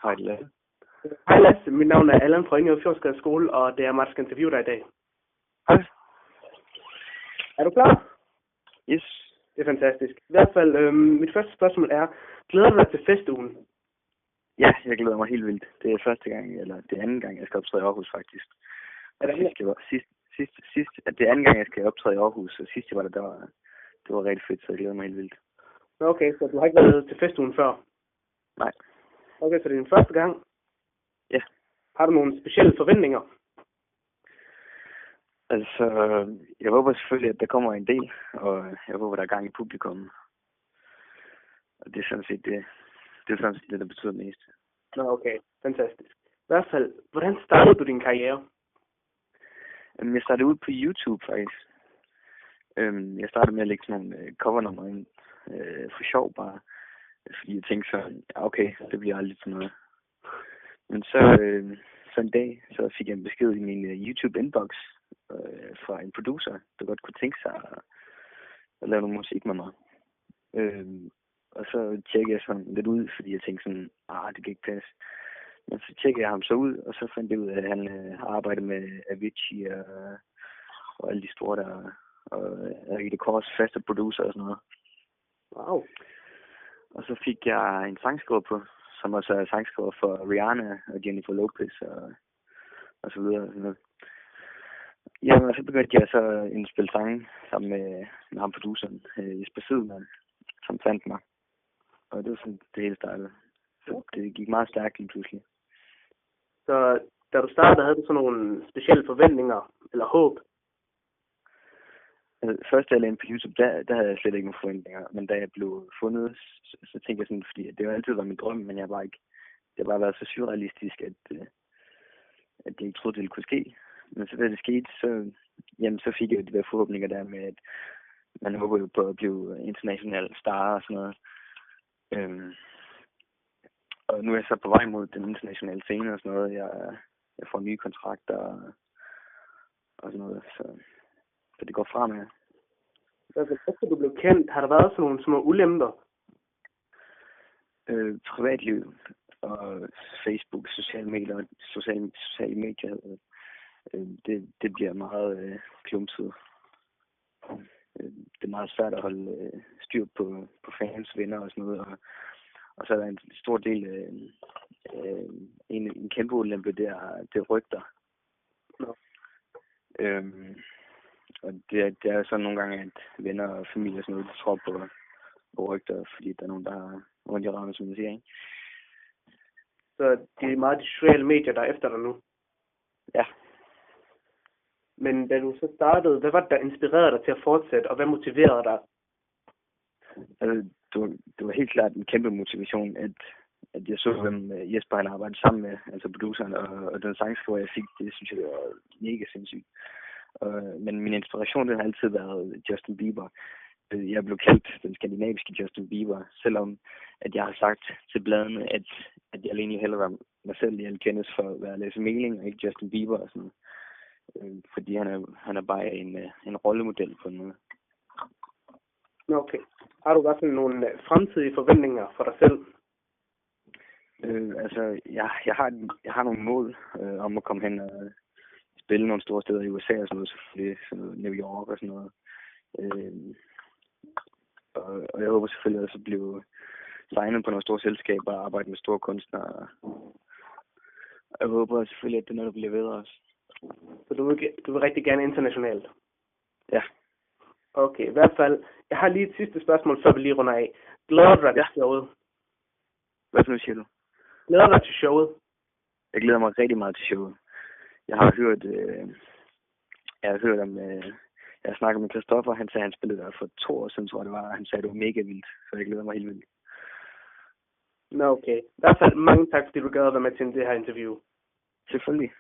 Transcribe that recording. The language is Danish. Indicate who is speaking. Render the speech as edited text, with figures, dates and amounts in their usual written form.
Speaker 1: Hej Lasse.
Speaker 2: Hej Lasse, mit navn er Allan fra Ringø Fjordsgade Skole, og det er mig, der skal interviewe dig i dag.
Speaker 1: Hej.
Speaker 2: Er du klar?
Speaker 1: Yes.
Speaker 2: Det er fantastisk. I hvert fald, mit første spørgsmål er, glæder du dig til festugen?
Speaker 1: Ja, jeg glæder mig helt vildt. Det er første gang, eller det er anden gang, jeg skal optræde i Aarhus faktisk. Det er anden gang, jeg skal optræde i Aarhus, og sidst jeg var der, det var rigtig fedt, så jeg glæder mig helt vildt.
Speaker 2: Okay, så du har ikke været til festugen før?
Speaker 1: Nej.
Speaker 2: Okay, så det er din første gang?
Speaker 1: Ja.
Speaker 2: Har du nogle specielle forventninger?
Speaker 1: Altså, jeg håber selvfølgelig, at der kommer en del, og jeg håber, der er gang i publikum. Og det er sådan set det, der betyder mest.
Speaker 2: Nå, okay. Fantastisk. I hvert fald, hvordan startede du din karriere?
Speaker 1: Jeg startede ud på YouTube faktisk. Jeg startede med at lægge sådan nogle covernummer ind for sjov bare. Fordi jeg tænkte så, okay, det bliver aldrig sådan noget. Men så en dag, så fik jeg en besked i min YouTube-inbox fra en producer, der godt kunne tænke sig at lave noget musik med mig. Og så tjekkede jeg sådan lidt ud, fordi jeg tænkte sådan, det kan ikke passe. Men så tjekkede jeg ham så ud, og så fandt jeg ud af, at han har arbejdet med Avicii og alle de store der, og i det kors faste producer og sådan noget.
Speaker 2: Wow.
Speaker 1: Og så fik jeg en sangskriver på, som også er sangskriver for Rihanna og Jennifer Lopez og så videre. Og sådan noget. Jamen, og så begyndte jeg så at indspille sange sammen med ham produceren, Jesper Sidemann, som fandt mig. Og det var sådan, det hele startede. Så det gik meget stærkt lige pludselig.
Speaker 2: Så da du startede, havde du sådan nogle specielle forventninger eller håb?
Speaker 1: Altså, først da jeg lagde på YouTube, der havde jeg slet ikke nogen forventninger. Men da jeg blev fundet, så tænkte jeg sådan, fordi det har altid været min drøm, men det har bare været så surrealistisk, at jeg ikke troede, det kunne ske. Men så da det skete, så fik jeg de der forhåbninger der med, at man håber jo på at blive international star og sådan noget. Og nu er jeg så på vej mod den internationale scene og sådan noget. Jeg får nye kontrakter og sådan noget, så det går fremad.
Speaker 2: Efter du blev kendt, har der været sådan nogle små ulemper?
Speaker 1: Privatliv og Facebook, sociale medier, det bliver meget klumpet. Det er meget svært at holde styr på fans, venner og sådan noget. Og så er der en stor del en kæmpe ulempe, det er rygter.
Speaker 2: No.
Speaker 1: Og det er sådan nogle gange, at venner og familie og sådan noget, de tror på rygter, fordi der er nogen, der har rundt i rammen, som man siger, ikke?
Speaker 2: Så det er meget de sociale medier, der er efter dig nu?
Speaker 1: Ja.
Speaker 2: Men da du så startede, hvad var det, der inspirerede dig til at fortsætte, og hvad motiverede dig?
Speaker 1: Altså, det var helt klart en kæmpe motivation, at jeg så, hvem Jesper han arbejdede sammen med, altså produceren, og den sangskriver, jeg fik, det synes jeg var mega sindssygt. Men min inspiration, den har altid været Justin Bieber. Jeg blev kaldt den skandinaviske Justin Bieber, selvom at jeg har sagt til bladene, at jeg egentlig hellere var mig selv, jeg kendes for at være Lasse Meling og ikke Justin Bieber og sådan. Fordi han er bare en rollemodel på en måde.
Speaker 2: Okay. Har du også nogle fremtidige forventninger for dig selv?
Speaker 1: Altså, jeg har nogle mål om at komme hen og spille nogle store steder i USA og sådan noget, selvfølgelig sådan noget New York og sådan noget. Og jeg håber selvfølgelig også at blive signet på nogle store selskaber og arbejde med store kunstnere. Og jeg håber selvfølgelig, at det er noget, der bliver ved også.
Speaker 2: Så du vil rigtig gerne internationalt?
Speaker 1: Ja.
Speaker 2: Okay, i hvert fald. Jeg har lige et sidste spørgsmål, før vi lige runder af. Glæder du dig til showet?
Speaker 1: Hvad for noget siger du?
Speaker 2: Glæder du dig til showet? Jeg
Speaker 1: glæder mig rigtig meget til showet. Jeg har hørt om... Jeg har snakket med Christoffer, han sagde, han spillede der for 2 år siden, tror jeg det var. Han sagde, det var mega vildt, så jeg glæder mig helt vildt.
Speaker 2: Nå, okay. I hvert fald mange tak, fordi du gad at være med til det her interview.
Speaker 1: Selvfølgelig.